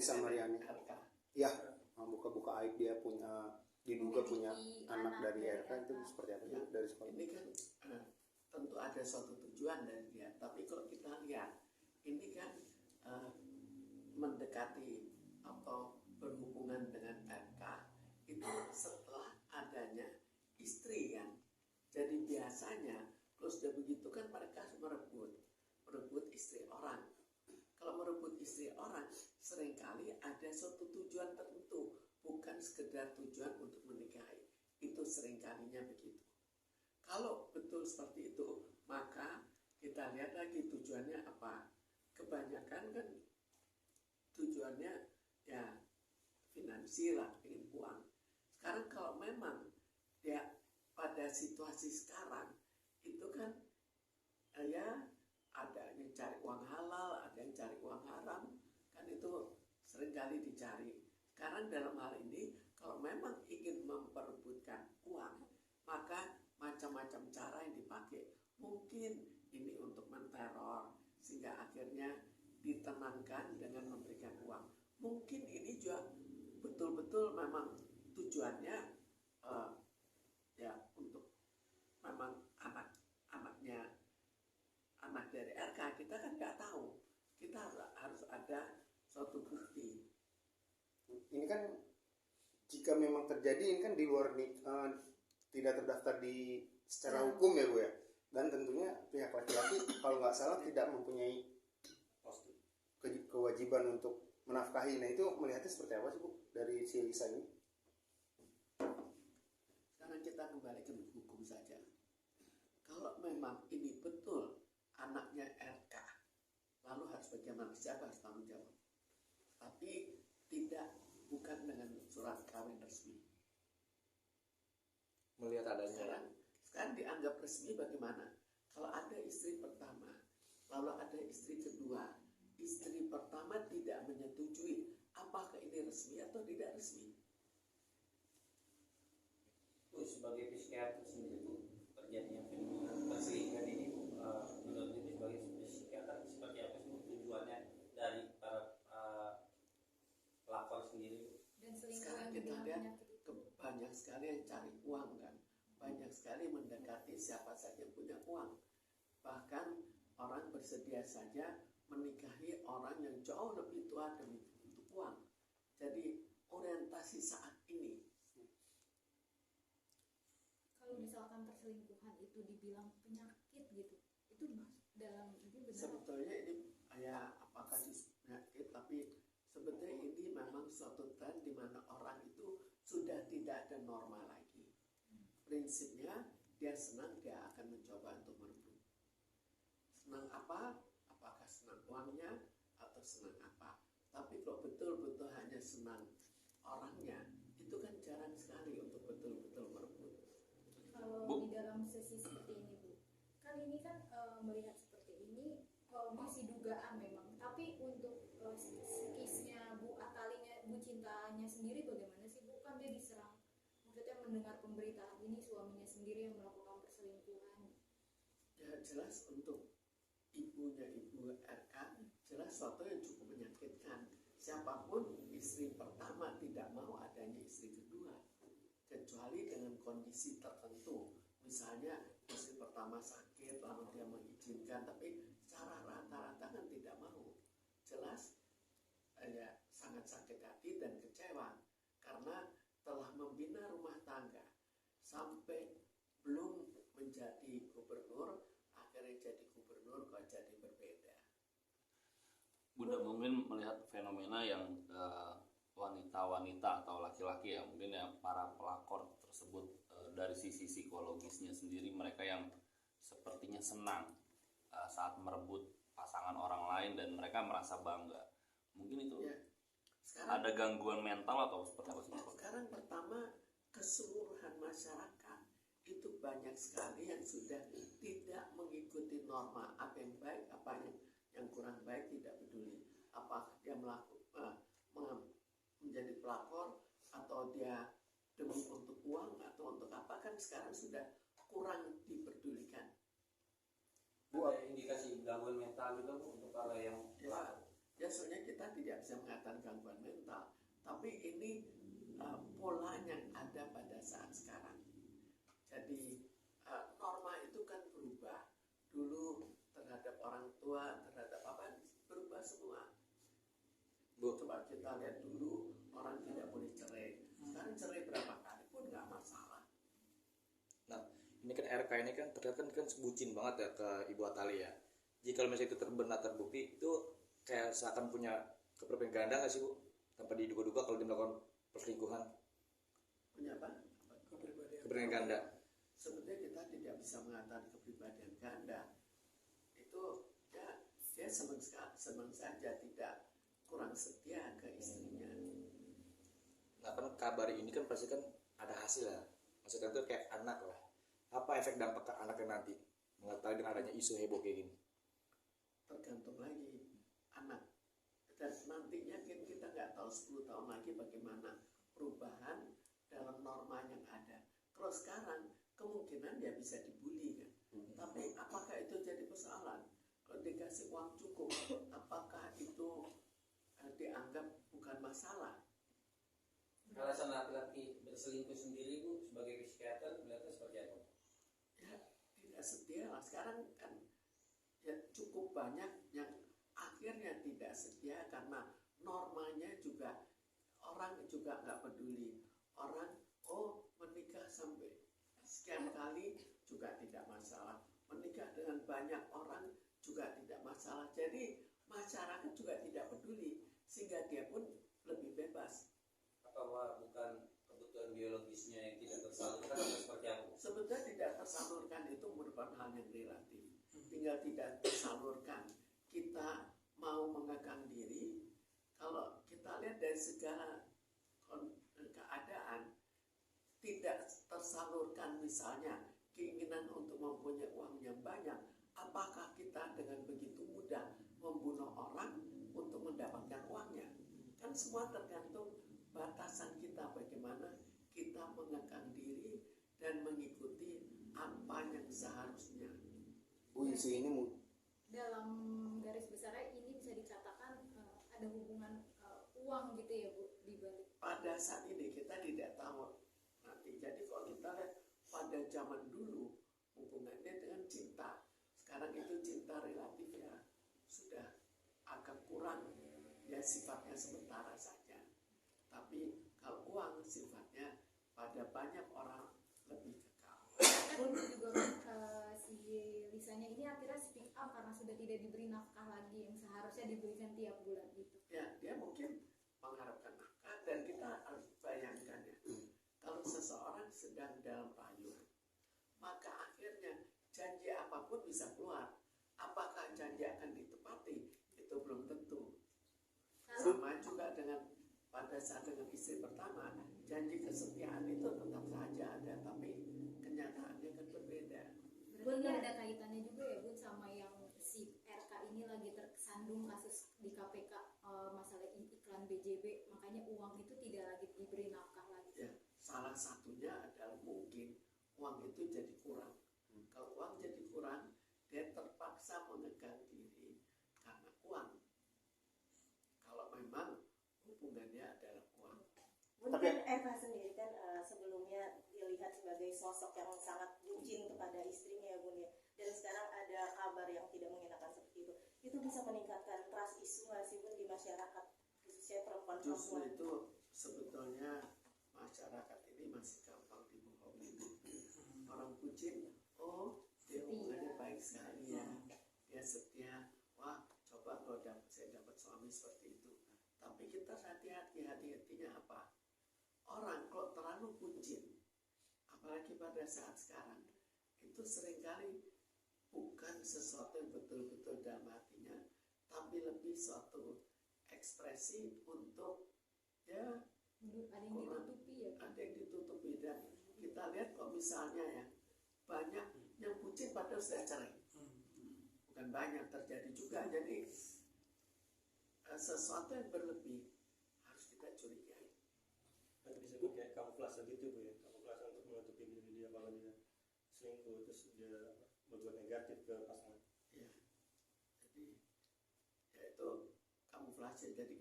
Lisa Mariani. Ya, buka-buka aib dia diduga punya anak dari RK. Itu seperti apa ya, dari sekolah? Ini kan tentu ada suatu tujuan dari dia, tapi kalau kita lihat ini kan mendekati atau berhubungan dengan RK itu setelah adanya istri kan. Jadi biasanya kalau sudah begitu kan mereka merebut istri orang. Kalau merebut istri orang seringkali ada suatu tujuan tertentu, bukan sekedar tujuan untuk menikahi. Itu seringkalinya begitu. Kalau betul seperti itu, maka kita lihat lagi tujuannya apa. Kebanyakan kan tujuannya ya finansial, ingin uang. Sekarang kalau memang dia pada situasi sekarang itu kan ya ada yang cari uang halal, ada yang cari uang haram, kan itu seringkali dicari. Sekarang dalam hal ini kalau memang ingin memperebutkan uang, maka macam-macam cara yang dipakai. Mungkin ini untuk menteror sehingga akhirnya ditenangkan dengan memberikan uang. Mungkin ini juga betul-betul memang tujuannya ya untuk memang anak dari RK. Kita kan nggak tahu, kita harus ada suatu bukti. Ini kan jika memang terjadi, ini kan di luar tidak terdaftar di secara hukum ya Bu ya, dan tentunya pihak laki-laki kalau nggak salah tidak mempunyai kewajiban untuk menafkahi. Nah itu melihatnya seperti apa sih Bu dari si Lisa ini? Sekarang kita kembali ke hukum saja. Kalau memang ini betul anaknya RK, lalu harus bagaimana? Siapa harus tanggung jawab? Tapi bukan dengan surat kawin resmi. Melihat adanya sekarang dianggap resmi bagaimana? Kalau ada istri pertama, lalu ada istri kedua, istri pertama tidak menyetujui, apakah ini resmi atau tidak resmi? Sebagai psikiater sendiri Bu, terjadinya fenomena perselingkuhan ini menurut itu sebagai psikiater seperti apa sih tujuannya dari para pelapor sendiri? Dan sekarang kita lihat banyak sekali yang cari uang kan, banyak sekali mendekati siapa saja punya uang, bahkan orang bersedia saja menikahi orang yang jauh lebih tua demi untuk uang. Jadi orientasi saat ini, kalau misalkan perselingkuhan itu dibilang penyakit gitu, itu dalam ini benar? Sebetulnya ini ya apakah penyakit, tapi sebetulnya ini memang suatu tren di mana orang itu sudah tidak ada norma lagi. Prinsipnya dia senang, dia akan mencoba untuk merebut. Senang apa? Apakah senang uangnya atau senang apa? Tapi kalau betul-betul hanya senang orangnya, itu kan jarang sekali untuk betul-betul merebut. Kalau di dalam sesi seperti ini Bu, kan ini kan melihat seperti ini masih dugaan memang, tapi untuk skisnya Bu Atalinya, Bu Cintanya sendiri bagaimana sih Bu? Kan dia diserang, maksudnya mendengar pemberitaan ini suaminya sendiri yang melakukan perselingkuhan. Ya jelas untuk ibunya Ibu RK jelas suatu yang cukup menyakitkan. Siapapun istri pertama tidak mau adanya istri kedua, kecuali dengan kondisi tertentu. Misalnya istri pertama sakit lalu dia mengizinkan, tapi secara rata-rata kan tidak mau. Jelas ya sangat sakit hati dan kecewa karena telah membina rumah tangga sampai belum menjadi gubernur, akhirnya jadi gubernur kok jadi berbeda. Bunda mungkin melihat fenomena yang wanita-wanita atau laki-laki ya, mungkin ya para pelakor tersebut dari sisi psikologisnya sendiri, mereka yang sepertinya senang saat merebut pasangan orang lain dan mereka merasa bangga. Mungkin itu ya. Sekarang, ada gangguan mental atau seperti apa sih? Sekarang pertama, keseluruhan masyarakat itu banyak sekali yang sudah tidak mengikuti norma. Apa yang baik, apa yang kurang baik tidak peduli. Apakah dia menjadi pelakor atau dia demi untuk uang atau untuk apa, kan sekarang sudah kurang diperdulikan. Ada indikasi gangguan mental juga Bu untuk para yang pelakor? Biasanya kita tidak bisa mengatakan gangguan mental, tapi ini polanya ada pada saat sekarang. Jadi norma itu kan berubah. Dulu terhadap orang tua, terhadap apa, berubah semua. Bu. Coba kita lihat dulu, orang tidak boleh cerai. Sekarang cerai berapa kali pun nggak masalah. Nah, ini kan RK ini kan terlihat kan bucin banget ya ke Ibu Atali ya. Jika misalnya itu benar terbukti, itu kayak seakan punya kepribadian ganda nggak sih Bu? Tanpa diduga-duga kalau dia melakukan perselingkuhan. Punya apa? Kepribadian ganda. Sebetulnya kita tidak bisa mengatakan kepribadian ganda. Itu ya dia senang saja, tidak kurang setia ke istrinya. Nah kan kabar ini kan pasti kan ada hasil ya. Maksudnya itu kayak anak lah. Apa efek dampak ke anaknya nanti mengetahui dengan adanya isu heboh kayak gini? Tergantung lagi anak. Dan nantinya kita nggak tahu 10 tahun lagi bagaimana perubahan dalam norma yang ada. Kalau sekarang kemungkinan dia bisa dibully kan. Tapi apakah itu jadi persoalan? Kalau dikasih uang cukup, apakah itu dianggap bukan masalah? Alasan laki-laki berselingkuh sendiri Bu sebagai psikiater melihatnya seperti apa? Ya tidak setia lah. Sekarang kan ya cukup banyak yang akhirnya tidak setia karena normanya juga orang juga nggak peduli. Orang menikah sampai sekian kali juga tidak masalah, menikah dengan banyak orang juga tidak masalah. Jadi masyarakat juga tidak peduli sehingga dia pun lebih bebas. Apakah bukan kebutuhan biologisnya yang tidak tersalurkan atau seperti apa? Sebetulnya tidak tersalurkan itu merupakan hal yang relatif. Tinggal tidak tersalurkan. Kita mau mengekang diri, kalau kita lihat dari segala keadaan, tidak tersalurkan misalnya keinginan untuk mempunyai uang yang banyak, apakah kita dengan begitu mudah membunuh orang untuk mendapatkan uangnya? Kan semua tergantung batasan kita, bagaimana kita mengekang diri dan mengikuti apa yang seharusnya. Bu, isu ini Dalam garis besarnya ini bisa dikatakan ada hubungan uang gitu ya Bu di balik. Pada saat ini kita tidak tahu nanti. Jadi kalau kita lihat pada zaman dulu hubungannya dengan cinta, sekarang itu cinta relatif ya sudah agak kurang, ya sifatnya sementara saja. Tapi kalau uang sifatnya pada banyak orang lebih kekal. Kan juga si Lisanya ini akhirnya speak up karena sudah tidak diberi nafkah lagi yang seharusnya diberikan tiap bulan gitu. Ya, dia mungkin mengharapkan nafkah dan kita harus bayangkan ya. Kalau seseorang sedang dalam rayuan, maka akhirnya janji apapun bisa keluar. Apakah janji akan ditepati? Itu belum tentu. Sama juga dengan pada saat dengan istri pertama, janji kesetiaan itu tetap saja ada, tapi kenyataannya kan berbeda. Berarti ada kaitannya juga ya Bu sama yang si RK ini lagi tersandung kasus di KPK masalah iklan BJB, makanya uang itu tidak lagi diberi nafkah lagi. Ya, salah satunya adalah mungkin uang itu jadi kurang. Kalau uang jadi kurang, dia terpaksa mengekang diri karena uang. Kalau memang hubungannya adalah uang. Mungkin Eva sendiri kan sebelumnya dilihat sebagai sosok yang sangat bucin kepada istrinya ya Bun ya. Dan sekarang ada kabar yang tidak mengenakan seperti itu. Itu bisa meningkatkan trust isu nggak sih Bun di masyarakat, khususnya Justru perempuan-perempuan? itu sebetulnya masyarakat ini masih gampang dibohongi. Orang bucin, dia hubungannya baik sekali ya, dia setia. Wah, coba kalau saya dapat suami seperti itu. Tapi kita hati-hatinya apa? Orang kalau terlalu bucin, apalagi pada saat sekarang, itu seringkali bukan sesuatu yang betul-betul dalam hatinya, tapi lebih suatu ekspresi untuk ya Ada yang ditutupi ya. ada yang ditutupi. Dan kita lihat kok misalnya ya banyak yang bucin padahal sudah cerai, bukan banyak, terjadi juga. Jadi sesuatu yang berlebih harus kita curigai. Nanti disebut kayak kamuflase gitu Bu ya, kamuflase untuk menutupi diri dia kalau dia selingkuh terus dia berbuat negatif ke pasangan. Ya, jadi ya itu kamuflase kamuflase. Jadi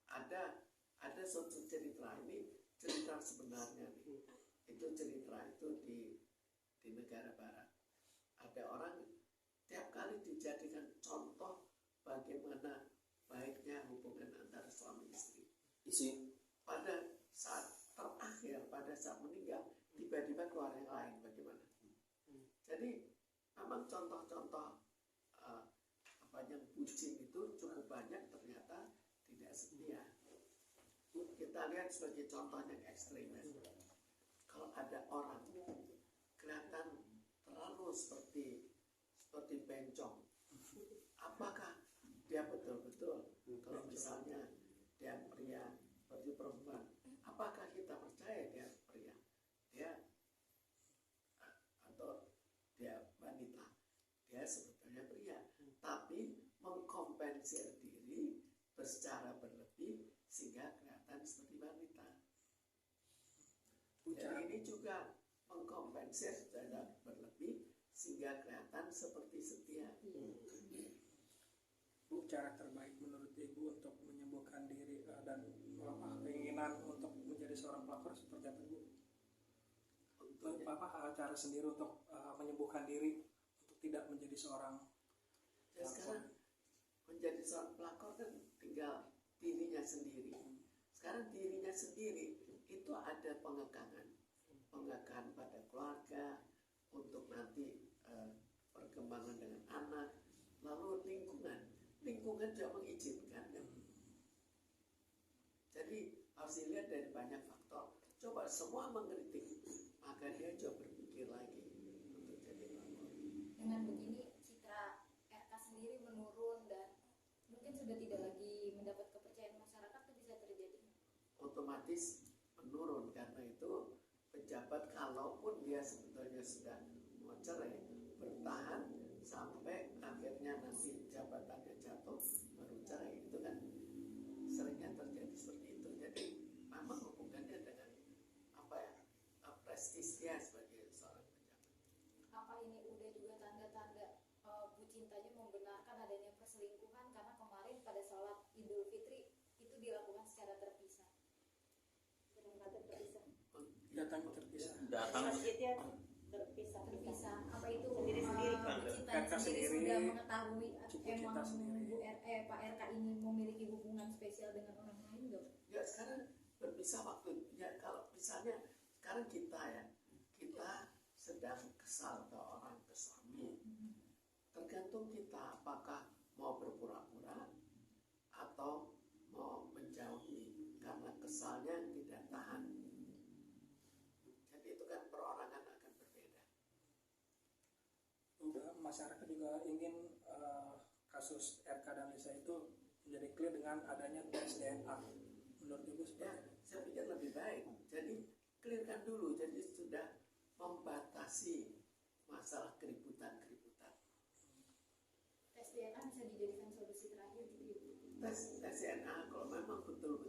ada suatu cerita, ini cerita sebenarnya nih. Itu cerita itu di negara barat. Ada orang tiap kali dijadikan contoh bagaimana baiknya hubungan antara suami istri. Pada saat terakhir, pada saat meninggal, tiba-tiba keluar yang lain, bagaimana? Jadi memang contoh-contoh yang bucin itu cukup banyak, ternyata tidak setia. Kita lihat sebagai contoh yang ekstrim. Kalau ada orang kelihatan terlalu seperti bencong, apakah dia betul-betul, kalau misalnya dia pria seperti perempuan, apakah kita percaya dia pria, dia atau dia wanita? Dia sebetulnya pria, tapi mengkompensir diri secara berlebih sehingga kelihatan seperti wanita. Jadi ini juga mengkompensir secara berlebih sehingga kelihatan seperti setia. Bu, cara terbaik menurut Ibu untuk menyembuhkan diri dan keinginan untuk menjadi seorang pelakor seperti apa, Bu? Cara sendiri untuk menyembuhkan diri untuk tidak menjadi seorang pelakor? Sekarang menjadi seorang pelakor kan tinggal dirinya sendiri. Sekarang dirinya sendiri itu ada pengekangan pada keluarga, untuk nanti perkembangan dengan anak, lalu lingkungan juga mengizinkan kan? Jadi harus dilihat dari banyak faktor. Coba semua mengkritik, maka dia coba berpikir lagi untuk jadi pelakor. Dengan begini citra RK sendiri menurun dan mungkin sudah tidak lagi mendapat kepercayaan masyarakat, itu bisa terjadi. Otomatis menurun, karena itu pejabat kalaupun dia sebetulnya sudah mau cerai, bertahan sampai akhirnya nanti jabatannya jatuh baru cerai, itu kan seringnya terjadi seperti itu. Jadi memang hubungannya dengan prestis dia sebagai seorang pejabat. Apa ini udah juga tanda-tanda Bu Cintanya membenarkan adanya perselingkuhan, karena kemarin pada sholat Idul Fitri itu dilakukan secara terpisah. datang terpisah? Masjidnya terpisah. Apa itu Sendiri-sendiri. Bu Cintanya RK sendiri sendiri, sudah mengetahui Bu Cinta emang sendiri. Pak RK ini memiliki hubungan spesial dengan orang lain nggak? Ya sekarang berpisah waktu. Ya kalau misalnya sekarang kita sedang kesal ke orang, ke suami, tergantung kita apakah mau berpura-pura atau mau menjauhi karena kesalnya tidak tahan. Jadi itu kan perorangan akan berbeda. Masyarakat juga ingin kasus RK dan Lisa itu menjadi clear dengan adanya tes DNA. Menurut Ibu seperti Ya, saya pikir lebih baik. Jadi clearkan dulu. Jadi sudah membatasi masalah keributan-keributan. Tes DNA bisa dijadikan solusi terakhir gitu ya Bu? Tes DNA kalau memang betul